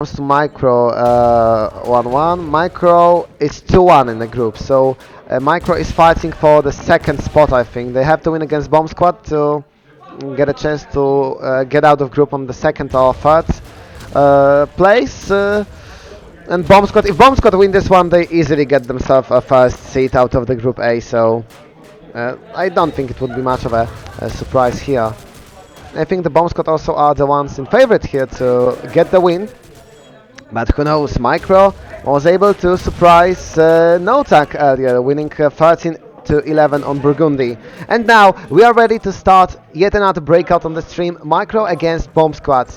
comes to Micro 1-1, Micro is 2-1 in the group, so Micro is fighting for the second spot, I think. They have to win against Bomb Squad to get a chance to get out of group on the second or third place. And Bomb Squad, if Bomb Squad win this one, they easily get themselves a first seat out of the Group A, so I don't think it would be much of a surprise here. I think the Bomb Squad also are the ones in favorite here to get the win. But who knows, Micro was able to surprise NoTac earlier, winning 13 to 11 on Burgundy. And now we are ready to start yet another breakout on the stream. Micro against Bomb Squad.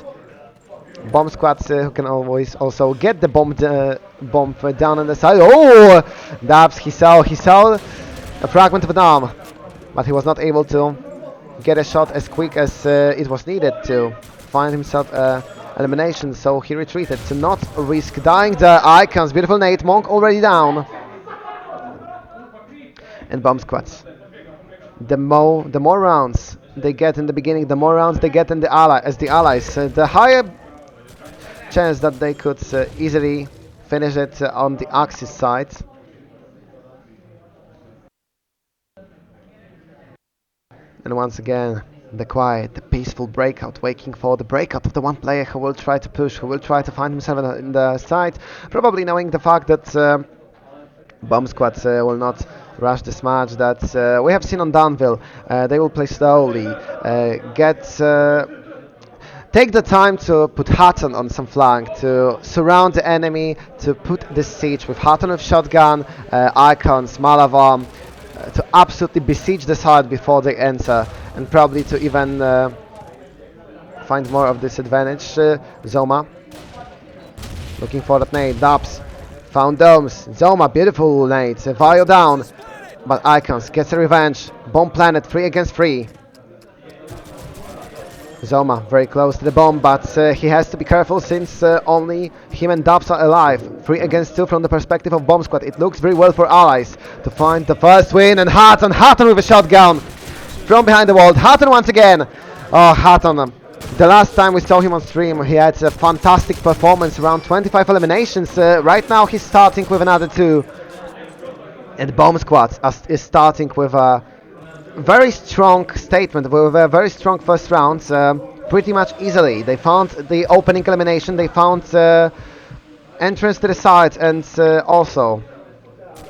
Bomb Squad who can always also get the bomb down on the side. Oh! Dabs, he saw a fragment of an arm, but he was not able to get a shot as quick as it was needed to find himself elimination, so he retreated to not risk dying. The Icons, beautiful nade, Monk already down. And Bomb Squads. The more rounds they get in the beginning, the more rounds they get in the allies, the higher chance that they could easily finish it on the Axis side. And once again, the quiet, the peaceful breakout, waiting for the breakout of the one player who will try to push, who will try to find himself in the side, probably knowing the fact that Bomb Squad will not rush this match that we have seen on Danville. They will play slowly, take the time to put Hatton on some flank, to surround the enemy, to put the siege with Hatton with shotgun, Icons, Malavar, to absolutely besiege the side before they enter, and probably to even find more of this advantage. Zoma looking for that nade. Dubs found Domes. Zoma, beautiful nade. Vio down, but Icons gets a revenge. Bomb planet 3 against 3. Zoma very close to the bomb, but he has to be careful since only him and Dubs are alive. 3 against 2 from the perspective of Bomb Squad. It looks very well for allies to find the first win, and Hatton with a shotgun from behind the wall. Hatton once again. Oh, Hatton. The last time we saw him on stream, he had a fantastic performance, around 25 eliminations. Right now he's starting with another 2. And Bomb Squad is starting with a very strong statement, with a very strong first round, pretty much easily. They found the opening elimination, they found entrance to the side, and also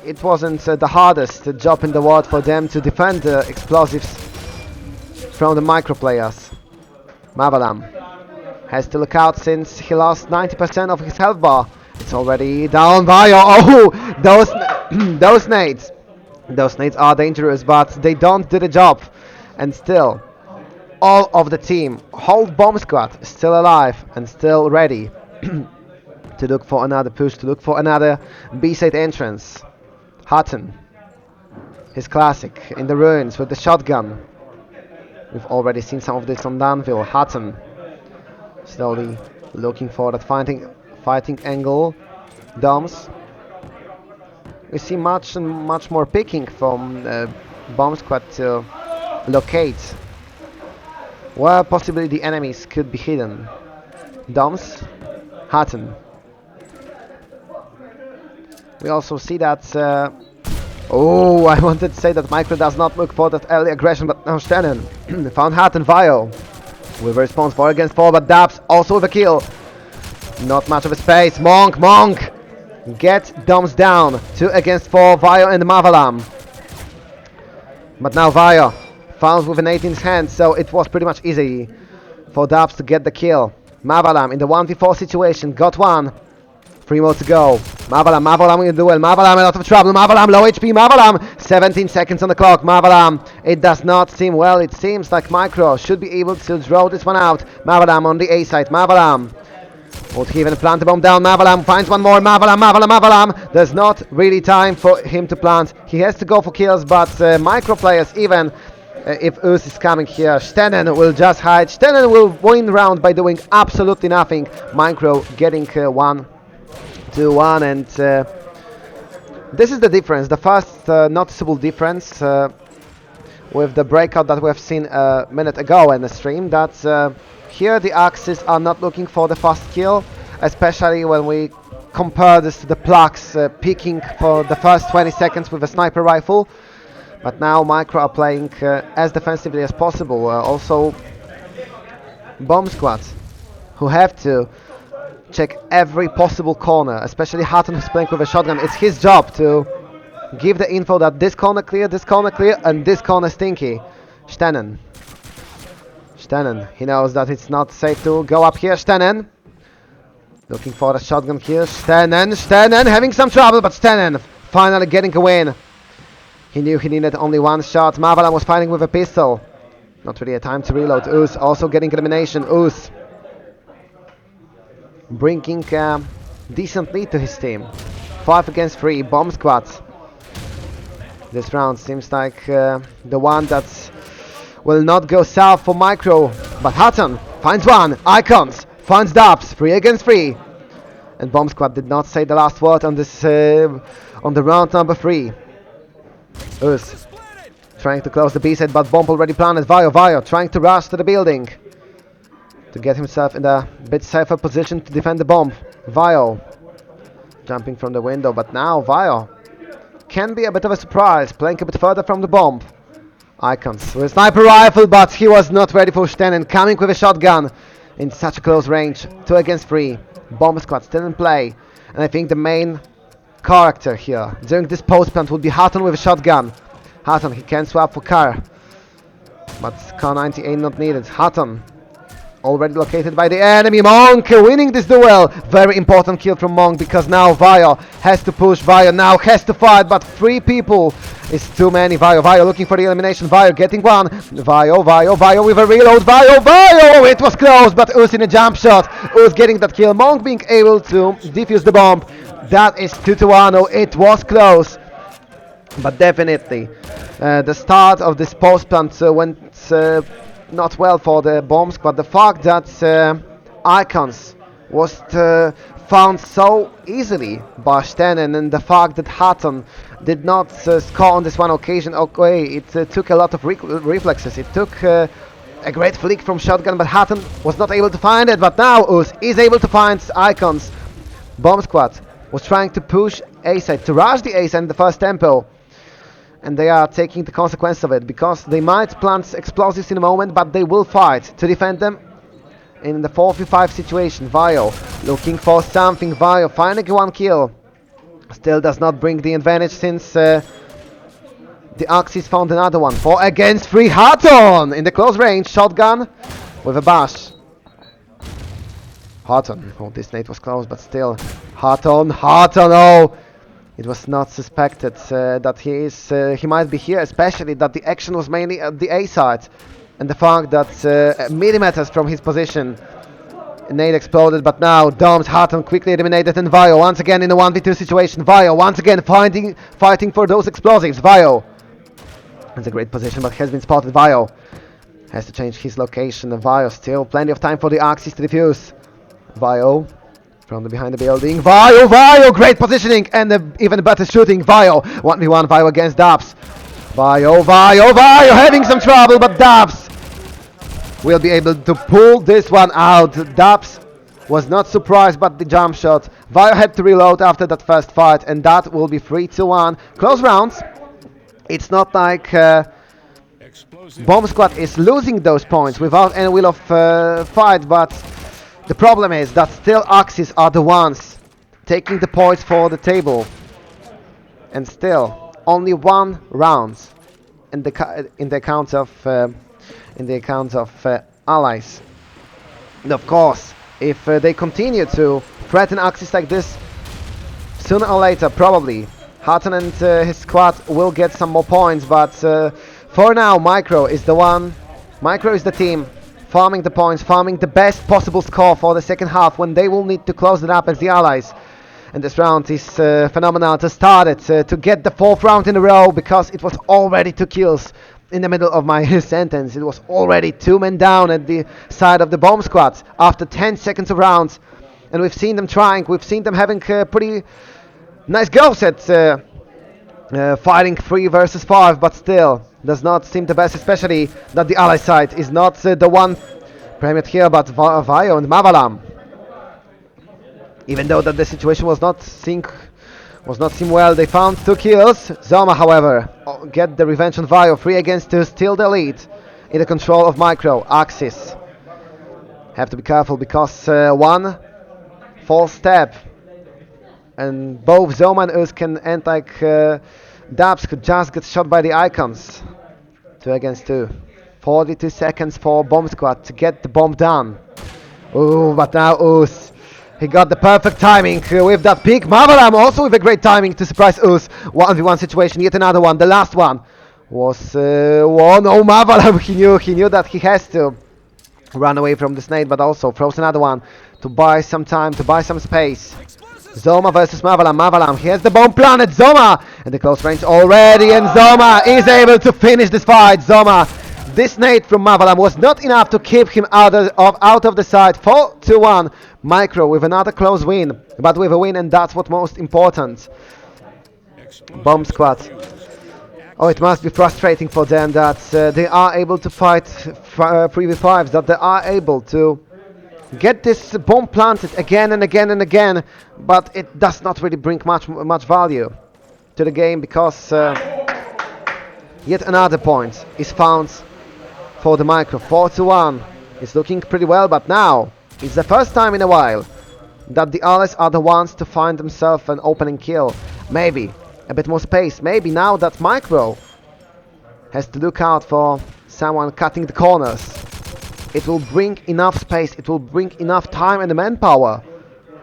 it wasn't the hardest job in the world for them to defend the explosives from the Micro players. Mavalam has to look out since he lost 90% of his health bar. It's already down Vio. Oh, those nades. Those nades are dangerous, but they don't do the job. And still, all of the team, whole Bomb Squad, still alive and still ready to look for another push, to look for another B-side entrance. Hutton, his classic, in the ruins with the shotgun. We've already seen some of this on Danville. Hutton, slowly looking for that fighting angle. Doms. We see much more picking from Bomb Squad to locate where possibly the enemies could be hidden. Doms, Hatton. We also see that. Oh, I wanted to say that Micro does not look for that early aggression, but now Shannon found Hatton. Vio with a response 4 against 4, but Dabs also with a kill. Not much of a space. Monk. Get Doms down. 2 against 4, Vio and Mavalam. But now Vio found with an 8 in his hand, so it was pretty much easy for Dubs to get the kill. Mavalam in the 1v4 situation, got one. 3 more to go. Mavalam in the duel. Mavalam a lot of trouble. Mavalam low HP. Mavalam 17 seconds on the clock. Mavalam, it does not seem well. It seems like Micro should be able to draw this one out. Mavalam on the A side. Mavalam. Would he even plant the bomb down? Mavalam finds one more. Mavalam. There's not really time for him to plant. He has to go for kills, but Micro players, even if Us is coming here, Stennen will just hide. Stennen will win round by doing absolutely nothing. Micro getting 1-1, and this is the difference. The first noticeable difference with the breakout that we have seen a minute ago in the stream, that here the Axis are not looking for the fast kill. especially when we compare this to the plugs peaking for the first 20 seconds with a sniper rifle. But now Micro are playing as defensively as possible. Also, bomb squads who have to check every possible corner, especially Hatton who's playing with a shotgun. It's his job to give the info that this corner clear, and this corner stinky. Stennen, he knows that it's not safe to go up here. Stennen, looking for the shotgun here. Stennen having some trouble, but Stennen finally getting a win. He knew he needed only one shot. Mavalam was fighting with a pistol. Not really a time to reload. Uz also getting elimination. Uz bringing decent lead to his team. 5 against 3. Bomb squads. This round seems like the one that will not go south for Micro. But Hutton finds one. Icons finds Dubs. 3 against 3. And Bomb Squad did not say the last word on this on the round number 3. Uz trying to close the B side, but bomb already planted. Vio trying to rush to the building to get himself in a bit safer position to defend the bomb. Vio jumping from the window, but now Vio can be a bit of a surprise, playing a bit further from the bomb. Icons with a sniper rifle, but he was not ready for Stennen, coming with a shotgun in such a close range. 2 against 3. Bomb squad still in play, and I think the main character here during this post plant would be Hatton with a shotgun. Hatton, he can swap for Car, but Car 90 ain't not needed. Hatton already located by the enemy. Monk winning this duel. Very important kill from Monk, because now Vio has to push. Vio now has to fight, but 3 people is too many. Vio looking for the elimination. Vio getting one. Vio with a reload. Vio, it was close, but Uz in a jump shot. Uz getting that kill. Monk being able to defuse the bomb. That is 2-1. Oh, it was close, but definitely the start of this post plant went not well for the bomb squad. The fact that Icons was found so easily by Stennen, and the fact that Hatton did not score on this one occasion. Okay, it took a lot of reflexes. It took a great flick from shotgun, but Hatton was not able to find it. But now Uz is able to find Icons. Bomb squad was trying to push A side, to rush the A side in the first tempo. And they are taking the consequence of it, because they might plant explosives in a moment, but they will fight to defend them in the 4v5 situation. Vio looking for something. Vio finding one kill. Still does not bring the advantage, since the Axis found another one. 4 against 3. Hatton in the close range. Shotgun with a bash. Hatton. Oh, this nade was close, but still. Hatton. Oh! It was not suspected that he might be here, especially that the action was mainly at the A side, and the fact that millimeters from his position, nade exploded. But now Doms, Hatton quickly eliminated, and Vio once again in a 1v2 situation. Vio once again fighting for those explosives. Vio, it's a great position, but has been spotted. Vio has to change his location. Vio still plenty of time for the Axis to defuse. Vio from behind the building. Vio, great positioning, and even better shooting. Vio, 1v1, Vio against Dubs. Vio having some trouble, but Dubs will be able to pull this one out. Dubs was not surprised by the jump shot. Vio had to reload after that first fight, and that will be 3-1. Close rounds. It's not like Bomb Squad is losing those points without any will of fight, but the problem is that still Axis are the ones taking the points for the table, and still only 1 round in the account of allies. And of course, if they continue to threaten Axis like this, sooner or later, probably Hatton and his squad will get some more points. But for now, Micro is the team farming the points, farming the best possible score for the second half, when they will need to close it up as the allies. And this round is phenomenal to start it, to get the 4th round in a row, because it was already 2 kills in the middle of my sentence. It was already 2 men down at the side of the bomb squad after 10 seconds of rounds. And we've seen them trying, we've seen them having pretty nice goals at fighting 3 versus 5, but still does not seem the best, especially that the ally side is not the one premiered here, but Vio and Mavalam. Even though that the situation was not seem well, they found 2 kills. Zoma, however, get the revenge on Vio. 3 against 2, still the lead. In the control of Micro, Axis. Have to be careful because one false step and both Zoma and Us can end like Dabs could just get shot by the icons. 2 against 2. 42 seconds for Bomb Squad to get the bomb done. Ooh, but now Us. He got the perfect timing with that peak. Mavalam also with a great timing to surprise Us. 1v1 situation, yet another one. The last one was one. Oh, Mavalam, he knew that he has to run away from the snake, but also throws another one to buy some time, to buy some space. Zoma versus Mavalam. Mavalam, he has the bomb planted. Zoma and the close range already, and Zoma is able to finish this fight. Zoma, this nade from Mavalam was not enough to keep him out of the side. 4-1. Micro with another close win, but with a win, and that's what's most important. Bomb Squad. Oh, it must be frustrating for them that they are able to fight 3v5s, that they are able to get this bomb planted again and again and again, but it does not really bring much value to the game because yet another point is found for the Micro. 4-1. It's looking pretty well, but now it's the first time in a while that the allies are the ones to find themselves an opening kill. Maybe a bit more space. Maybe now that Micro has to look out for someone cutting the corners, it will bring enough space, it will bring enough time and manpower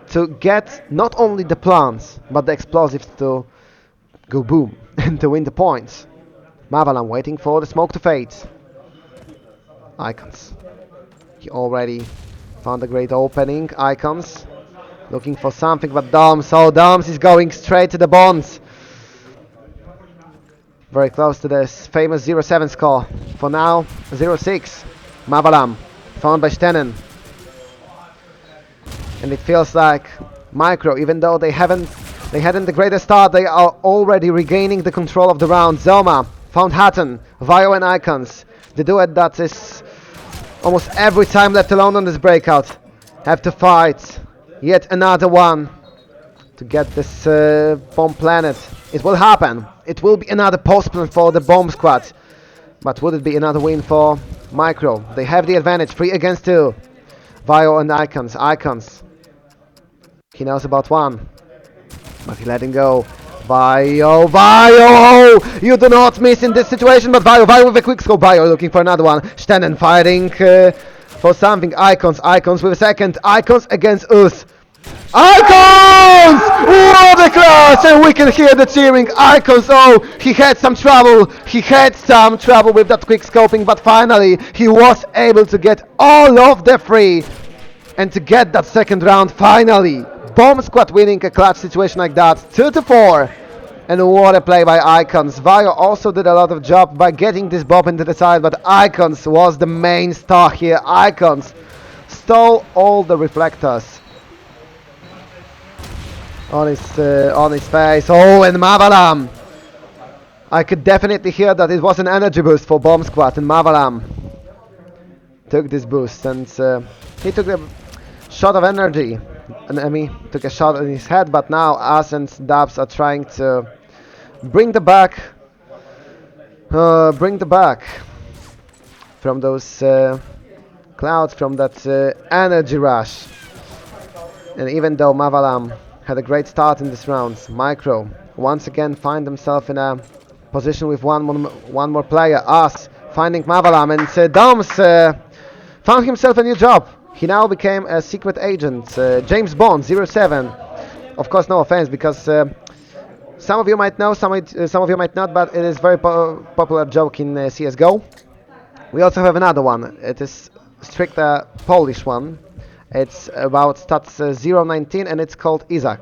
to get not only the plants, but the explosives to go boom and to win the points. Mavalam waiting for the smoke to fade. Icons. He already found a great opening. Icons looking for something, but Doms. Oh, Doms is going straight to the bonds. Very close to this famous 0-7 score. For now, 0-6. Mavalam found by Stennen. And it feels like Micro, even though they hadn't the greatest start, they are already regaining the control of the round. Zoma found Hatton, Vio and Icons. The duet that is almost every time left alone on this breakout. Have to fight yet another one to get this bomb planet. It will happen. It will be another post plan for the Bomb Squad. But would it be another win for Micro? They have the advantage. 3 against 2. Vio and Icons. Icons. He knows about one, but he let him go. Vio! You do not miss in this situation, but Vio with a quick scope. Vio looking for another one. Stennen fighting for something. Icons with a second. Icons against Us. Icons! What a class! And we can hear the cheering. Icons, oh, he had some trouble. He had some trouble with that quick scoping, but finally he was able to get all of the 3 and to get that second round finally. Bomb Squad winning a clutch situation like that. 2-4. And what a play by Icons. Vio also did a lot of job by getting this bomb into the side, but Icons was the main star here. Icons stole all the reflectors on his face. Oh, and Mavalam. I could definitely hear that it was an energy boost for Bomb Squad, and Mavalam took this boost, and he took a shot of energy. Enemy took a shot in his head, but now us and Dabs are trying to bring the back from those clouds, from that energy rush. And even though Mavalam had a great start in this round, Micro once again find themselves in a position with one more player. Us finding Mavalam, and Doms found himself a new job. He now became a secret agent, James Bond 07. Of course, no offense, because some of you might know, some of you might not, but it is very popular joke in CSGO. We also have another one. It is strict Polish one. It's about stats 019, and it's called Isaac.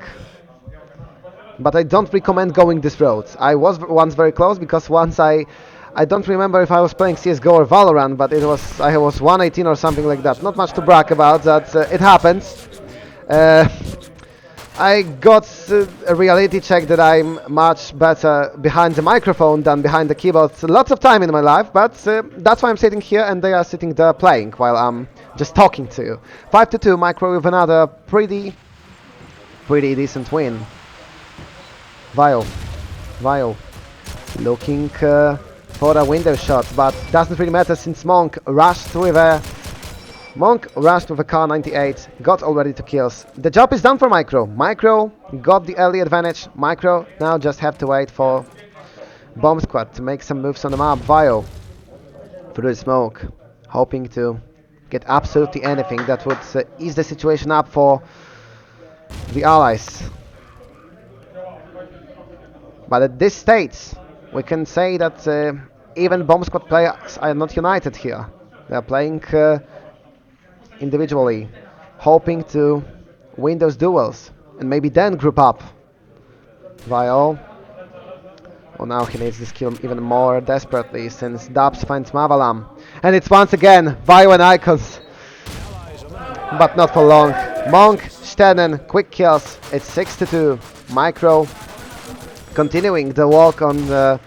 But I don't recommend going this road. I was once very close, because once I don't remember if I was playing CSGO or Valorant, but I was 118 or something like that. Not much to brag about, that it happens. I got a reality check that I'm much better behind the microphone than behind the keyboard. Lots of time in my life, but that's why I'm sitting here and they are sitting there playing while I'm just talking to you. 5-2, Micro with another pretty pretty decent win. Vile. Vile. Looking for a window shot, but doesn't really matter since Monk rushed with a car 98, got already 2 kills. The job is done for Micro. Micro got the early advantage. Micro now just have to wait for Bomb Squad to make some moves on the map. Vile through the smoke, hoping to get absolutely anything that would ease the situation up for the allies. But at this stage, we can say that even Bomb Squad players are not united here. They are playing individually, hoping to win those duels and maybe then group up. Vile. Oh, now he needs this kill even more desperately since Dubs finds Mavalam. And it's once again Vile and Icons. But not for long. Monk, Stenen, quick kills. It's 6-2. Micro continuing the walk on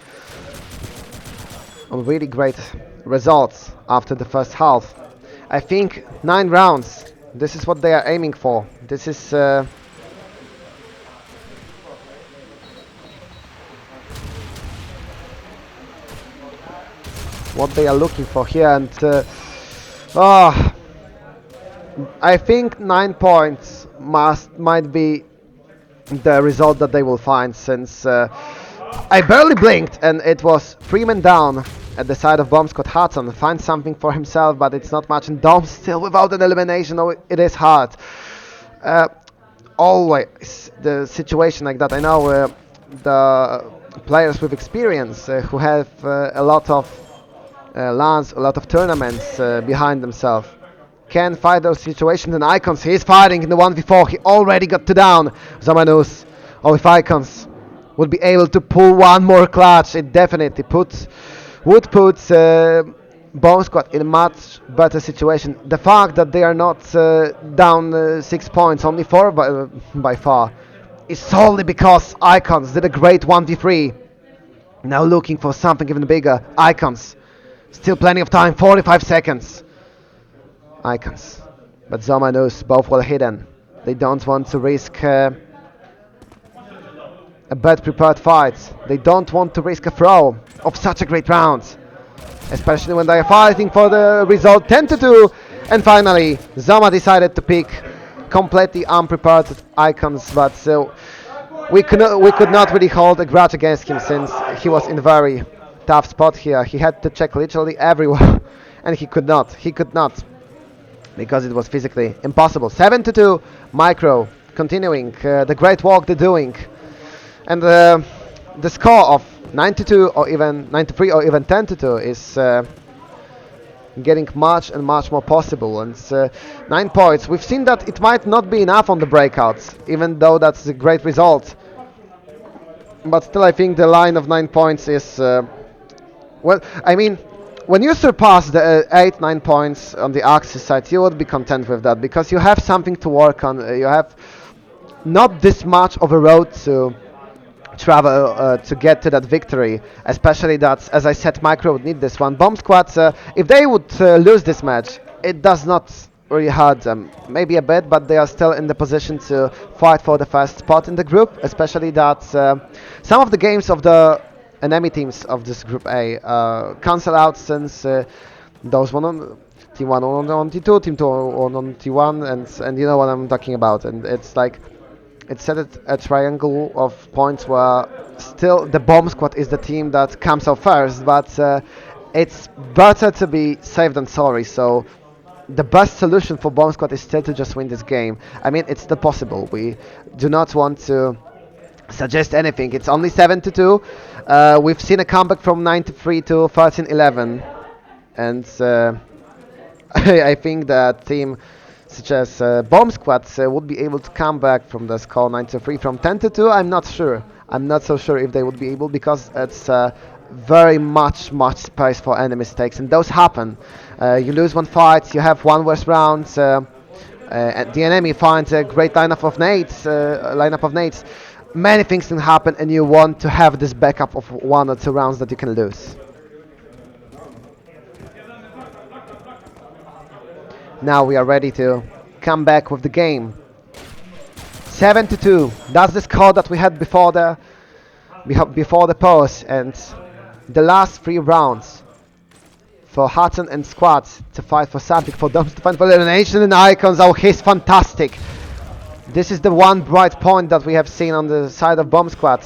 really great results after the first half. I think 9 rounds. This is what they are aiming for. This is what they are looking for here, and I think 9 points might be the result that they will find, since I barely blinked and it was 3 men down at the side of bombsquad. Hudson finds something for himself, but it's not much, and Dom still without an elimination. Oh, it is hard. Always the situation like that. I know the players with experience who have a lot of LANs, a lot of tournaments behind themselves, can fight those situations. And Icons, he's fighting in the 1v4. He already got 2 down. Zamanus, or if Icons would be able to pull one more clutch, it definitely would put Bomb Squad in a much better situation. The fact that they are not down 6 points, only 4 by far, is solely because Icons did a great 1v3. Now looking for something even bigger. Icons, still plenty of time, 45 seconds. Icons, but Zomanus, both well hidden. They don't want to risk a bad prepared fight. They don't want to risk a throw of such a great round, especially when they are fighting for the result 10-2. And finally, Zoma decided to pick completely unprepared Icons, but we could not really hold a grudge against him, since he was in a very tough spot here. He had to check literally everywhere, and he could not, because it was physically impossible. 7-2, Micro continuing the great work they're doing, and the score of 9-2 or even 9-3 or even 10-2 is getting much and much more possible. And 9 points. We've seen that it might not be enough on the breakouts, even though that's a great result. But still, I think the line of 9 points is well, I mean, when you surpass the 8-9 points on the Axis side, you would be content with that, because you have something to work on. You have not this much of a road to travel to get to that victory, especially that, as I said, Micro would need this one. Bomb Squad, if they would lose this match, it does not really hurt them. Maybe a bit, but they are still in the position to fight for the first spot in the group, especially that some of the games of the enemy teams of this Group A cancel out, since those one on Team 1 on T2, Team 2 on T1, and you know what I'm talking about. And it's like, it's set at a triangle of points where still the Bomb Squad is the team that comes out first, but it's better to be safe than sorry. So the best solution for Bomb Squad is still to just win this game. I mean, it's still possible. We do not want to suggest anything. It's only 7-2. We've seen a comeback from 9-3 to 13-11, and I think that team such as Bomb Squad would be able to come back from the score 9-3 from 10-2. I'm not sure. I'm not so sure if they would be able, because it's very much space for enemy mistakes, and those happen. You lose one fight, you have one worse round, and the enemy finds a great lineup of nades. Many things can happen, and you want to have this backup of 1 or 2 rounds that you can lose. Now we are ready to come back with the game. 7-2. That's the score that we had before the pause, and the last 3 rounds for Hudson and Squads to fight for something, for Doms to fight for elimination, and Icons. Oh, he's fantastic. This is the one bright point that we have seen on the side of Bomb Squad,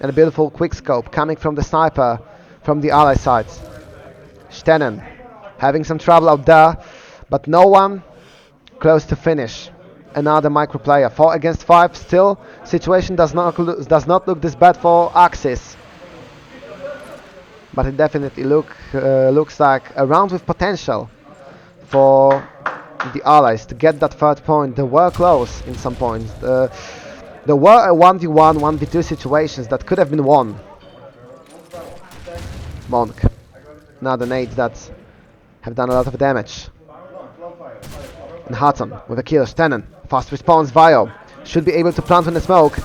and a beautiful quick scope coming from the sniper from the ally side. Stennen having some trouble out there, but no one close to finish. Another micro player, 4 against 5. Still, situation does not look this bad for Axis, but it definitely looks like a round with potential for the allies to get that 3rd point. They were close in some points. There were a 1v1, 1v2 situations that could have been won. Monk, another nades that have done a lot of damage. And Hudson with a kill. Stennen, fast response. Vio should be able to plant in the smoke.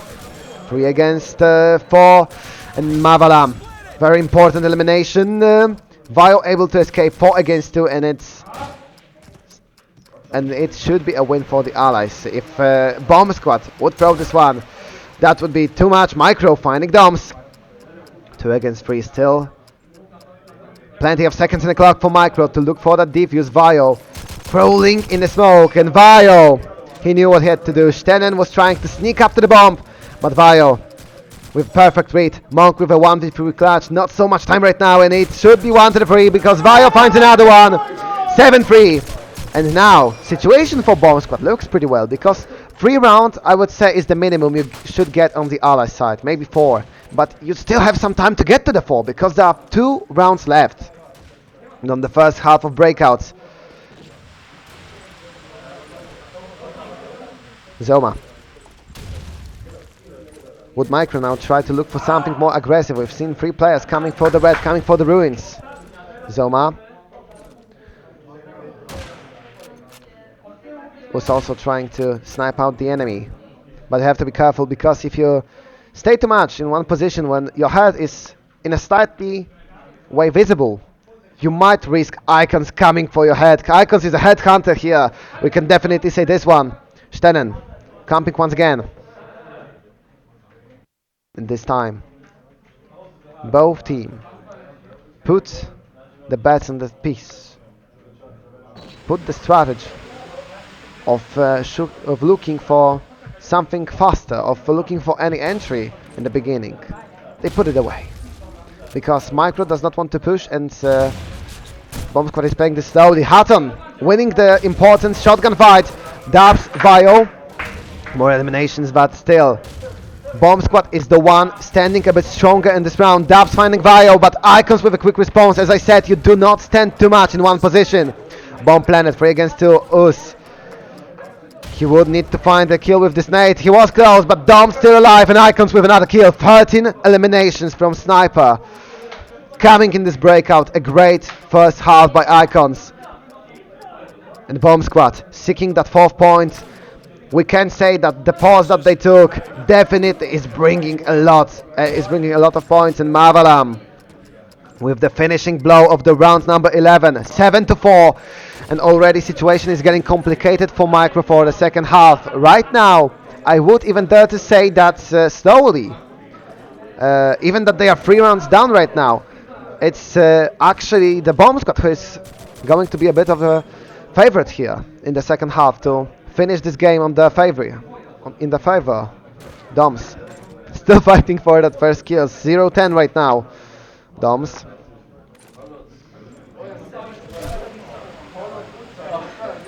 3 against 4. And Mavalam, very important elimination. Vio able to escape. 4 against 2, and it should be a win for the allies. If Bomb Squad would throw this one, that would be too much. Micro finding Doms. 2 against 3 still. Plenty of seconds in the clock for Micro to look for that defuse. Vio rolling in the smoke, and Vio, he knew what he had to do. Stennen was trying to sneak up to the bomb, but Vio with perfect read. Monk with a 1v3 clutch. Not so much time right now, and it should be 1-3 because Vio finds another one. 7-3. And now, situation for Bomb Squad looks pretty well, because 3 rounds, I would say, is the minimum you should get on the ally side. Maybe 4. But you still have some time to get to the 4, because there are 2 rounds left on the first half of breakouts. Zoma. Would Micro now try to look for something more aggressive? We've seen 3 players coming for the red, coming for the ruins. Zoma was also trying to snipe out the enemy, but you have to be careful, because if you stay too much in one position when your head is in a slightly way visible, you might risk Icons coming for your head. Icons is a headhunter here, we can definitely say this one. Stennen camping once again, and this time both teams put the bets on the piece, put the strategy of looking for something faster, of looking for any entry in the beginning. They put it away because Micro does not want to push, and Bomb Squad is playing this slowly. Hutton winning the important shotgun fight. Dubs, Vio, more eliminations, but still Bomb Squad is the one standing a bit stronger in this round. Dubs finding Vio, but Icons with a quick response. As I said, you do not stand too much in one position. Bomb Planet 3 against 2. Us, he would need to find a kill with this nade. He was close, but Dom still alive, and Icons with another kill. 13 eliminations from Sniper coming in this breakout. A great first half by Icons. And Bomb Squad seeking that 4th point. We can say that the pause that they took definitely is bringing a lot of points. And Mavalam with the finishing blow of the round number 11, 7-4. And already situation is getting complicated for Micro for the second half. Right now, I would even dare to say that slowly, even that they are 3 rounds down right now, it's actually the Bomb Squad who is going to be a bit of a favorite here in the second half to finish this game on their favor. In the favor. Doms still fighting for that first kill. 0-10 right now. Doms.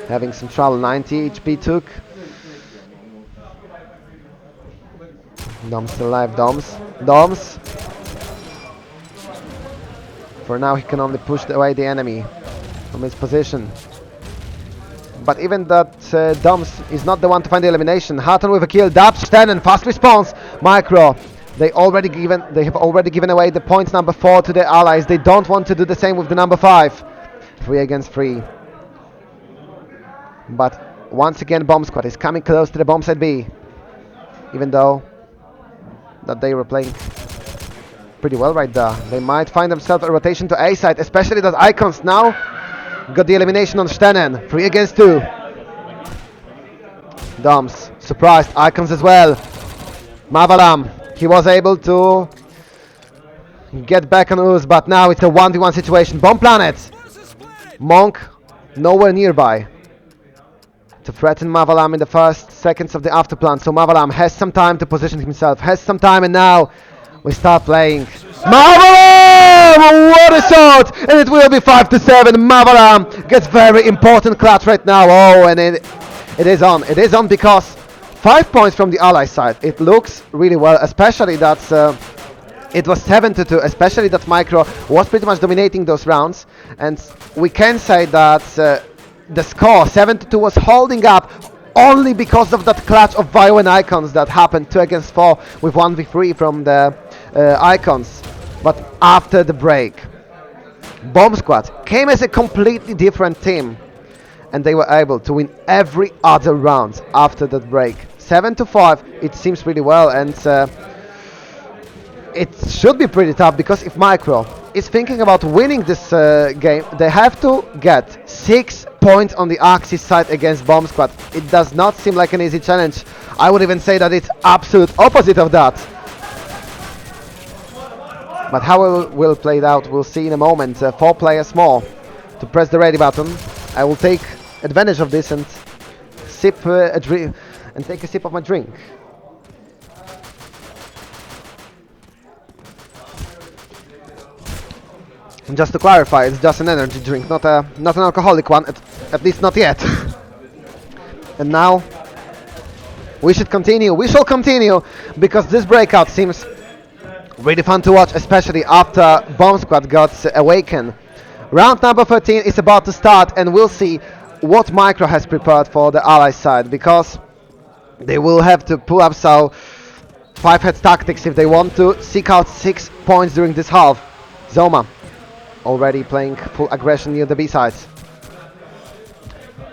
Having some trouble. 90 HP took. Doms still alive. Doms. For now he can only push away the enemy from his position. But even that Doms is not the one to find the elimination. Hutton with a kill. Dubs, Stennen, fast response. Micro, they have already given away the points number 4 to their allies. They don't want to do the same with the number 5. 3 against 3. But once again, Bomb Squad is coming close to the bomb site B. Even though that they were playing pretty well right there. They might find themselves a rotation to A side, especially that Icons now got the elimination on Stennen. 3 against 2. Doms surprised. Icons as well. Mavalam, he was able to get back on Ooze, but now it's a 1v1 situation. Bomb planet. Monk nowhere nearby to threaten Mavalam in the first seconds of the afterplan. So Mavalam has some time to position himself, has some time, and now we start playing. Mavalam! What a shot! And it will be 5-7. Mavalam gets very important clutch right now. Oh, and it is on. It is on because 5 points from the ally side. It looks really well, especially that it was 7-2, especially that Micro was pretty much dominating those rounds. And we can say that the score 7-2 was holding up only because of that clutch of Vio and Icons that happened 2 against 4 with 1v3 from the Icons. But after the break, Bomb Squad came as a completely different team, and they were able to win every other round after that break. 7-5, it seems really well, and it should be pretty tough, because if Micro is thinking about winning this game, they have to get 6 points on the Axis side against Bomb Squad. It does not seem like an easy challenge. I would even say that it's absolute opposite of that. But how it will play it out, we'll see in a moment. 4 players more to press the ready button. I will take advantage of this and sip a drink and take a sip of my drink. And just to clarify, it's just an energy drink, not an alcoholic one, at least not yet. And now we should continue. We shall continue, because this breakout seems really fun to watch, especially after Bomb Squad got awakened. Round number 13 is about to start, and we'll see what Micro has prepared for the ally side, because they will have to pull up some 5-head tactics if they want to seek out 6 points during this half. Zoma already playing full aggression near the B sides.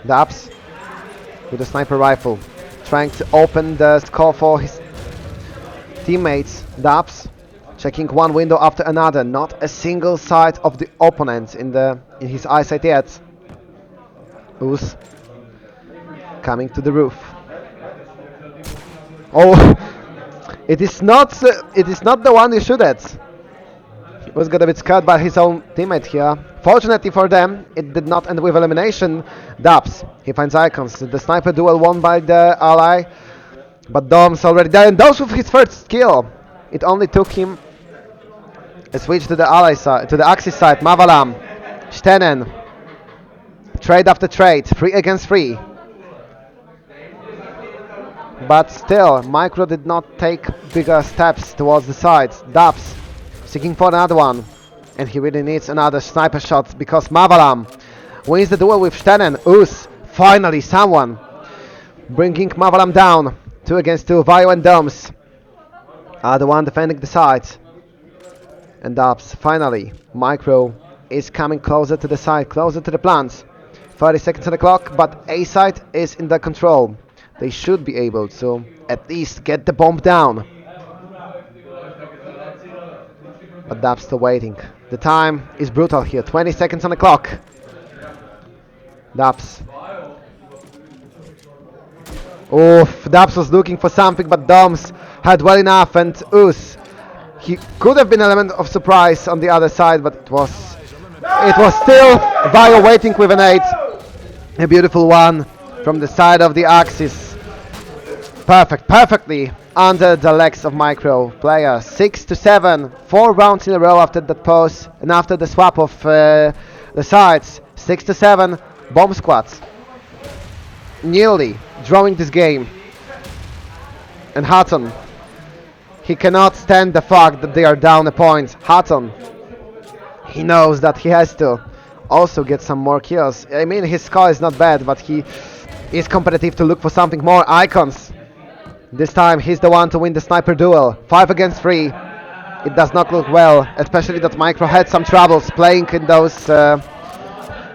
Dabs with a sniper rifle, trying to open the score for his teammates. Dabs checking one window after another, not a single sight of the opponent in his eyesight yet. Ooze coming to the roof. Oh, it is not the one you shoot at. He was got a bit scared by his own teammate here. Fortunately for them, it did not end with elimination. Dubs, he finds Icons. The sniper duel won by the ally, but Dom's already there, and Dom's with his first kill. It only took him a switch to the ally side, to the Axis side. Mavalam, Stenen, trade after trade, 3 against 3. But still, Micro did not take bigger steps towards the sides. Dubs seeking for another one, and he really needs another sniper shot, because Mavalam wins the duel with Stenen. Ooze, finally someone bringing Mavalam down. 2 against 2, Vio and Doms are the one defending the sides. And Dubs, finally, Micro is coming closer to the side, closer to the plants. 30 seconds on the clock, but A side is in their control. They should be able to at least get the bomb down. But Dubs still waiting. The time is brutal here, 20 seconds on the clock. Dubs. Oof, Dubs was looking for something, but Doms had well enough, and Ooze, he could have been an element of surprise on the other side, but it was still Vio waiting with an 8. A beautiful one from the side of the Axis. Perfectly under the legs of Micro player. 6-7, 4 rounds in a row after that pause, and after the swap of the sides. 6-7, Bomb Squads nearly drawing this game. And Hutton, he cannot stand the fact that they are down a point. Hutton, he knows that he has to also get some more kills. I mean, his score is not bad, but he is competitive to look for something more. Icons, this time he's the one to win the sniper duel. 5 against 3. It does not look well, especially that Micro had some troubles playing in those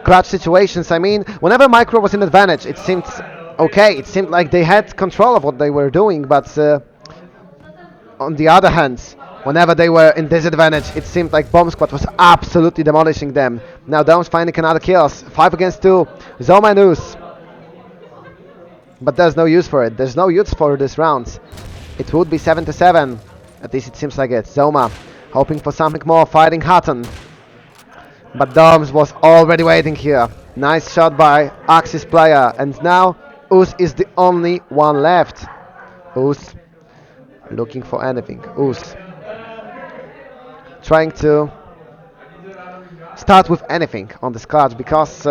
clutch situations. I mean, whenever Micro was in advantage, it seemed okay. It seemed like they had control of what they were doing, but on the other hand, whenever they were in disadvantage, it seemed like Bomb Squad was absolutely demolishing them. Now Doms finding another kills. 5 against 2. Zoma and Ooze. but there's no use for it. There's no use for this round. It would be 7 to 7. At least it seems like it. Zoma hoping for something more, fighting Hutton. But Doms was already waiting here. Nice shot by Axis player. And now Us is the only one left. Us looking for anything. Us trying to start with anything on this clutch, because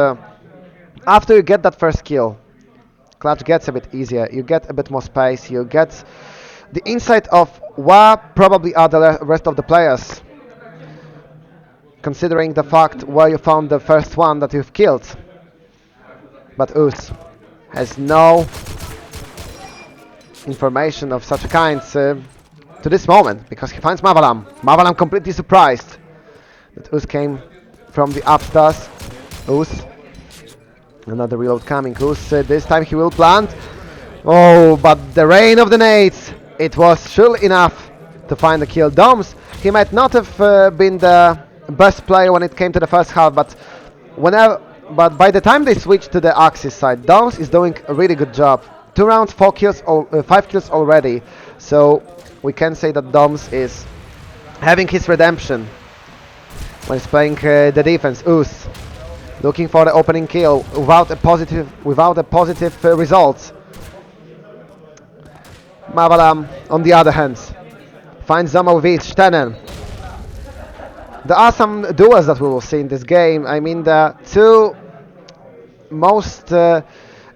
after you get that first kill, clutch gets a bit easier. You get a bit more space. You get the insight of where probably are the rest of the players, considering the fact where you found the first one that you've killed. But Us has no information of such a kind to this moment, because he finds Mavalam. Mavalam completely surprised that Us came from the upstairs. Us, another reload coming. Us, this time he will plant. Oh, but the rain of the nades, it was sure enough to find the kill. Doms, he might not have been the best player when it came to the first half, but by the time they switched to the Axis side, Doms is doing a really good job. 2 rounds, 4 kills, 5 kills already. So we can say that Doms is having his redemption when he's playing the defense. Us looking for the opening kill without a positive result. Mavalam, on the other hand, finds Zoma with each Stenen. There are some duels that we will see in this game. I mean, the two most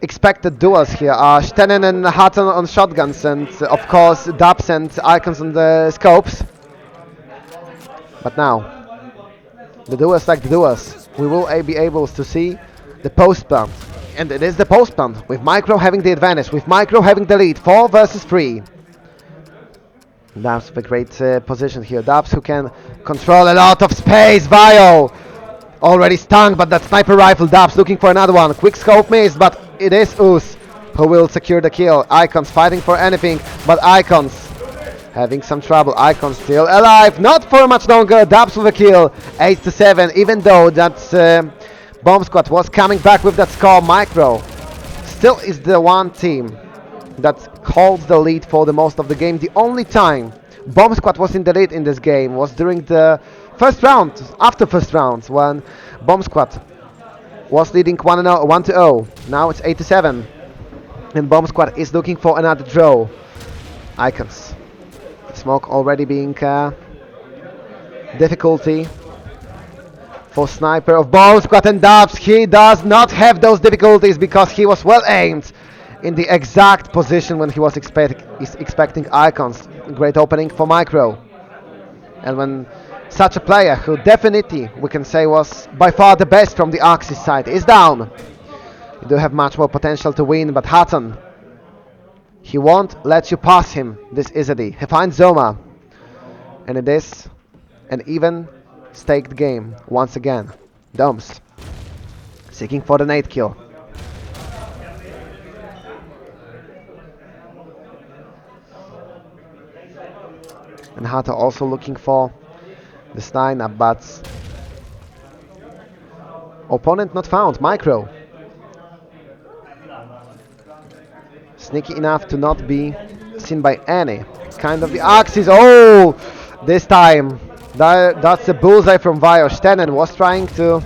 expected duels here are Stenen and Hutton on shotguns, and of course Dubs and Icons on the scopes. But now, the duels like the duels, we will be able to see the post plant. And it is the post plant, with Micro having the advantage, with Micro having the lead, 4 versus 3. Dubs with a great position here. Dubs who can control a lot of space. Vio already stung, but that sniper rifle. Dubs looking for another one. Quick scope missed, but it is Us who will secure the kill. Icons fighting for anything, but Icons having some trouble. Icons still alive, not for much longer. Dubs with a kill, 8 to 7. Even though that Bomb Squad was coming back with that score, Micro still is the one team that holds the lead for the most of the game. The only time Bomb Squad was in the lead in this game was during the first round, after first round, when Bomb Squad was leading 1 to 0. Now it's 8 to 7, and Bomb Squad is looking for another draw. Icons, smoke already being difficulty for sniper of Bomb Squad, and Dubs, he does not have those difficulties because he was well aimed in the exact position when he was expecting Icons. Great opening for Micro. And when such a player, who definitely we can say was by far the best from the Axis side, is down, you do have much more potential to win. But Hutton, he won't let you pass him this easily. He finds Zoma, and it is an even staked game once again. Doms seeking for the nade kill. And Hata also looking for the Stein up, but opponent not found. Micro sneaky enough to not be seen by any kind of the Axis. Oh, this time that's a bullseye from Vio. Stenen was trying to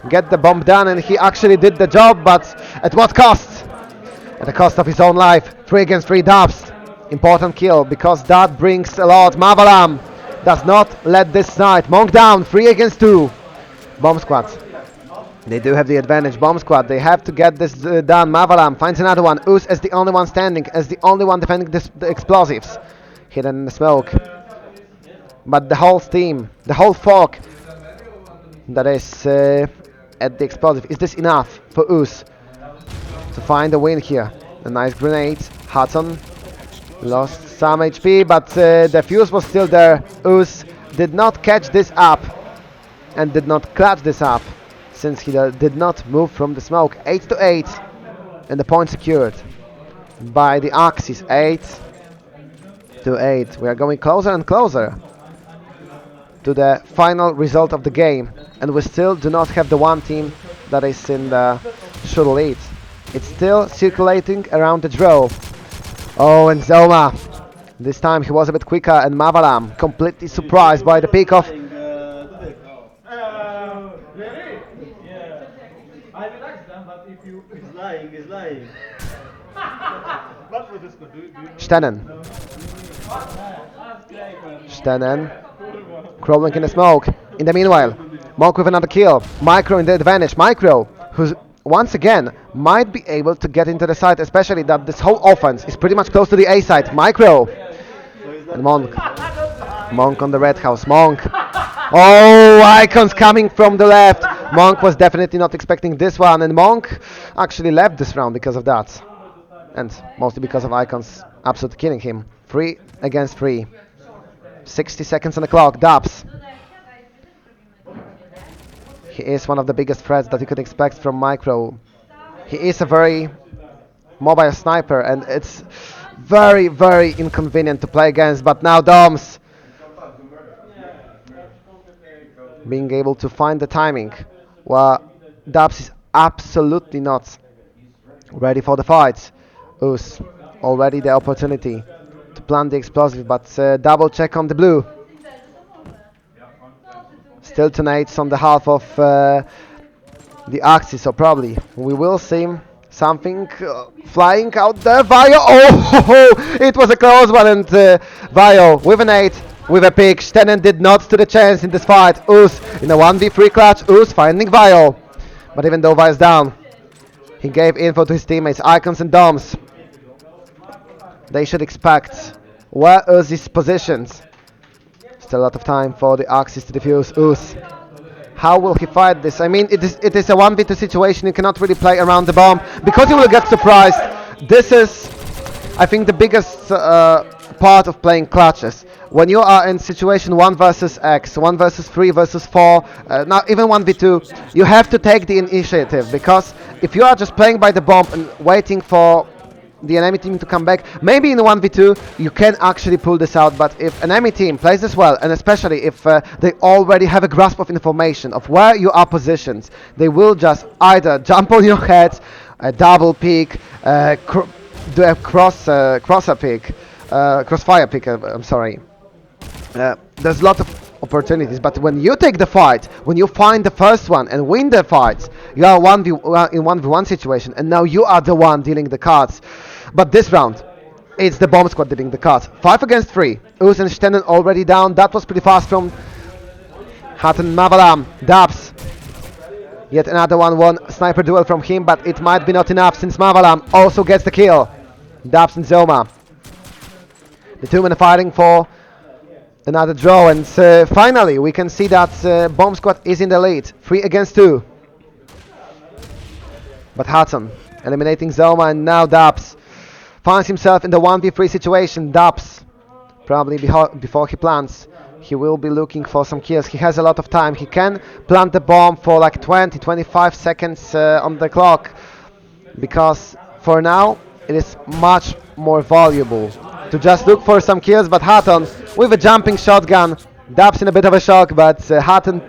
get the bomb done, and he actually did the job, but at what cost? At the cost of his own life. 3 against 3 Dubs. Important kill, because that brings a lot. Mavalam does not let this slide. Monk down, 3 against 2. Bomb Squad, they do have the advantage. Bomb Squad, they have to get this done. Mavalam finds another one. Us as the only one standing, as the only one defending the explosives. Hidden in the smoke. But the whole team, the whole fork that is at the explosive, is this enough for Us to find a win here? A nice grenade. Hutton lost some HP, but the fuse was still there. Us did not catch this up and did not clutch this up, since he did not move from the smoke. 8 to 8, and the point secured by the Axis. 8 to 8. We are going closer and closer to the final result of the game, and we still do not have the one team that is in the sure lead. It's still circulating around the draw. Oh, and Zoma. This time he was a bit quicker, and Mavalam completely surprised by the pick of. Stenen. Stenen. Crawling in the smoke. In the meanwhile, Monk with another kill. Micro in the advantage. Micro, who's once again might be able to get into the side, especially that this whole offense is pretty much close to the A side. Micro. And Monk. Monk on the red house. Monk. Oh, Icons coming from the left. Monk was definitely not expecting this one, and Monk actually left this round because of that. And mostly because of Icons absolutely killing him. 3 against 3. 60 seconds on the clock. Dubs. He is one of the biggest threats that you could expect from Micro. He is a very mobile sniper, and it's very, very inconvenient to play against. But now Doms being able to find the timing, while Dubs is absolutely not ready for the fight. Us already the opportunity to plant the explosive, but double check on the blue. Still 2 nades on the half of the Axis, so probably we will see something flying out there. Vio, oh, it was a close one, and Vio with an 8, with a pick. Stenen did not stand a chance in this fight. Us in a 1v3 clutch. Us finding Vio, but even though Vio's down, he gave info to his teammates, Icons and Doms. They should expect where Uzi's positions. Still a lot of time for the Axis to defuse. Uz. How will he fight this? I mean, it is a 1v2 situation. You cannot really play around the bomb because you will get surprised. This is, I think, the biggest part of playing clutches. When you are in situation 1 versus X, 1 versus 3 versus 4, now even 1v2, you have to take the initiative, because if you are just playing by the bomb and waiting for the enemy team to come back, maybe in 1v2 you can actually pull this out, but if an enemy team plays this well, and especially if they already have a grasp of information of where you are positioned, they will just either jump on your head, double pick, do a crossfire pick, I'm sorry. There's a lot of opportunities, but when you take the fight, when you find the first one and win the fight, you are in 1v1 situation, and now you are the one dealing the cards. But this round, it's the bomb squad dealing the cards. 5 against 3. Uz and Stenen already down. That was pretty fast from Hatton Mavalam. Dubs. Yet another one sniper duel from him, but it might be not enough since Mavalam also gets the kill. Dubs and Zoma. The two men are fighting for another draw, and finally we can see that bomb squad is in the lead. 3 against 2. But Hudson eliminating Zoma, and now Dubs finds himself in the 1v3 situation. Dubs, probably before he plants, he will be looking for some kills. He has a lot of time. He can plant the bomb for like 20-25 seconds on the clock, because for now it is much more valuable to just look for some kills. But Hutton with a jumping shotgun. Dubs in a bit of a shock, but Hutton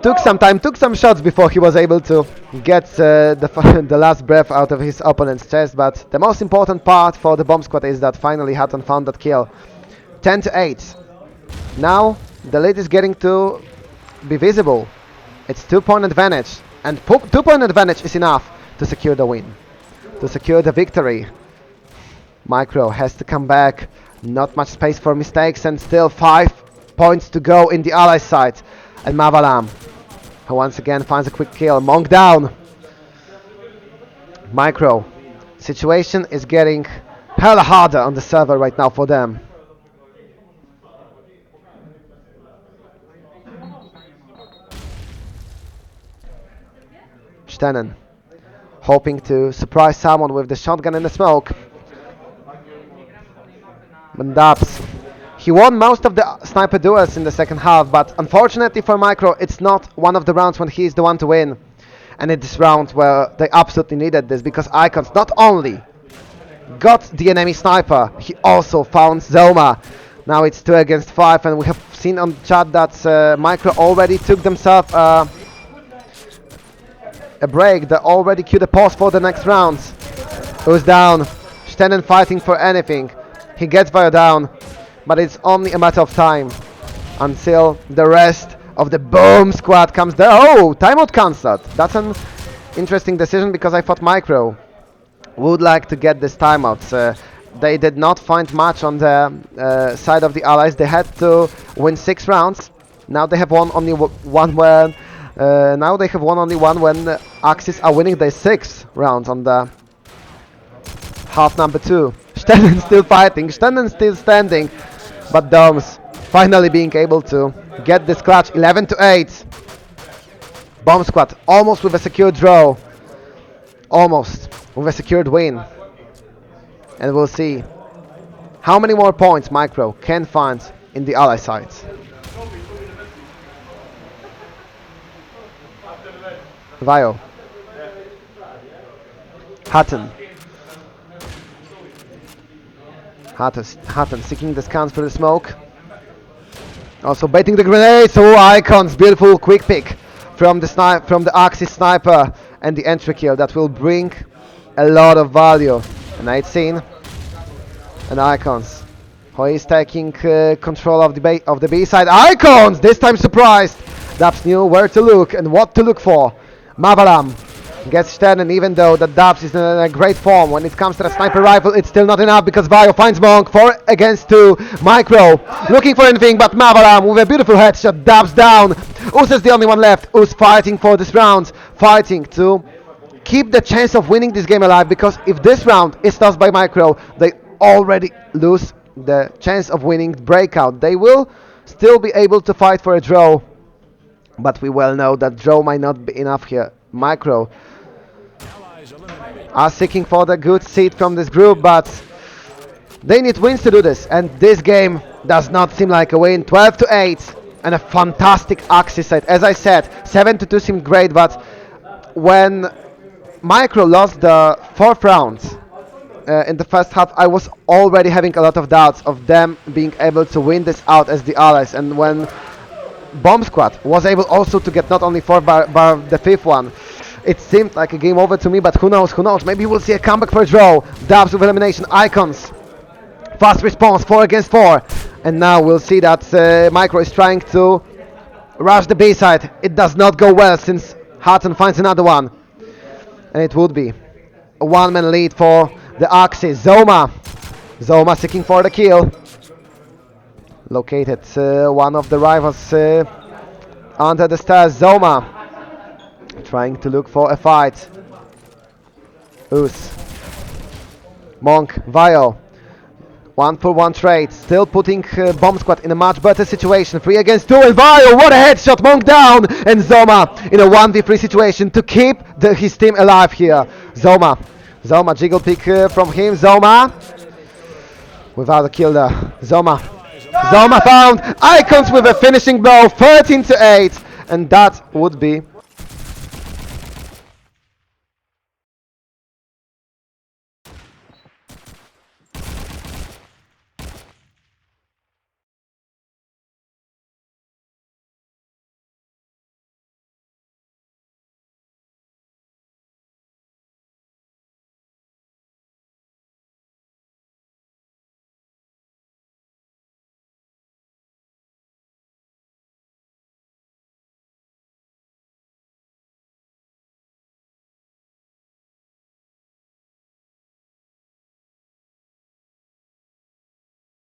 took some time, took some shots before he was able to get the last breath out of his opponent's chest. But the most important part for the bomb squad is that finally Hutton found that kill. 10-8. Now the lead is getting to be visible. It's 2-point advantage, and 2-point advantage is enough to secure the win, to secure the victory. Micro has to come back. Not much space for mistakes, and still 5 points to go in the ally side. And Mavalam, who once again finds a quick kill. Monk down. Micro. Situation is getting hella harder on the server right now for them. Stenen hoping to surprise someone with the shotgun in the smoke. Dubs. He won most of the sniper duels in the second half, but unfortunately for Micro, it's not one of the rounds when he's the one to win. And in this round where they absolutely needed this, because Icons not only got the enemy sniper, he also found Zoma. Now it's 2 against 5, and we have seen on chat that Micro already took themselves a break. They already queued a pause for the next rounds. Who's down? Stenden fighting for anything. He gets Vio down, but it's only a matter of time until the rest of the Boom Squad comes there. Oh, timeout cancelled. That's an interesting decision because I thought Micro would like to get this timeout. They did not find much on the side of the Allies. They had to win 6 rounds. Now they have won only one when Axis are winning their 6 rounds on the half number 2. Stenden still fighting, Stenden still standing, but Doms finally being able to get this clutch. 11-8. Bomb Squad almost with a secured draw, almost with a secured win, and we'll see how many more points Micro can find in the ally sides. Vio, Hutton seeking the scans for the smoke. Also baiting the grenades. Oh, Icons, beautiful quick pick from the Axis sniper, and the entry kill that will bring a lot of value. And I'd seen and Icons, who is taking control of the B side. Icons this time surprised. Dubs knew where to look and what to look for. Mavalam gets Stenden, even though the Dubs is in a great form. When it comes to the sniper rifle, it's still not enough because Vio finds Monk 4 against 2. Micro looking for anything, but Mavalam with a beautiful headshot. Dubs down. Us is the only one left. Us fighting for this round, fighting to keep the chance of winning this game alive, because if this round is lost by Micro, they already lose the chance of winning Breakout. They will still be able to fight for a draw, but we well know that draw might not be enough here. Micro are seeking for the good seed from this group, but they need wins to do this, and this game does not seem like a win. 12-8 and a fantastic Axis side. As I said, 7-2 seemed great, but when Micro lost the 4th round in the first half, I was already having a lot of doubts of them being able to win this out as the Allies. And when Bomb Squad was able also to get not only 4 but the 5th one, it seemed like a game over to me, but who knows, maybe we'll see a comeback for a draw. Dubs with elimination. Icons, fast response, 4 against 4, and now we'll see that Micro is trying to rush the B side. It does not go well since Hutton finds another one, and it would be a 1-man lead for the Axis. Zoma seeking for the kill. Located one of the rivals under the stairs. Zoma trying to look for a fight. Us, Monk, Vio, 1-for-1 trade, still putting Bomb Squad in a much better situation. 3 against 2, and Vio, what a headshot! Monk down, and Zoma in a 1v3 situation to keep his team alive here. Zoma, jiggle pick from him. Zoma without a kill there. Zoma found. Icons with a finishing blow. 13-8, and that would be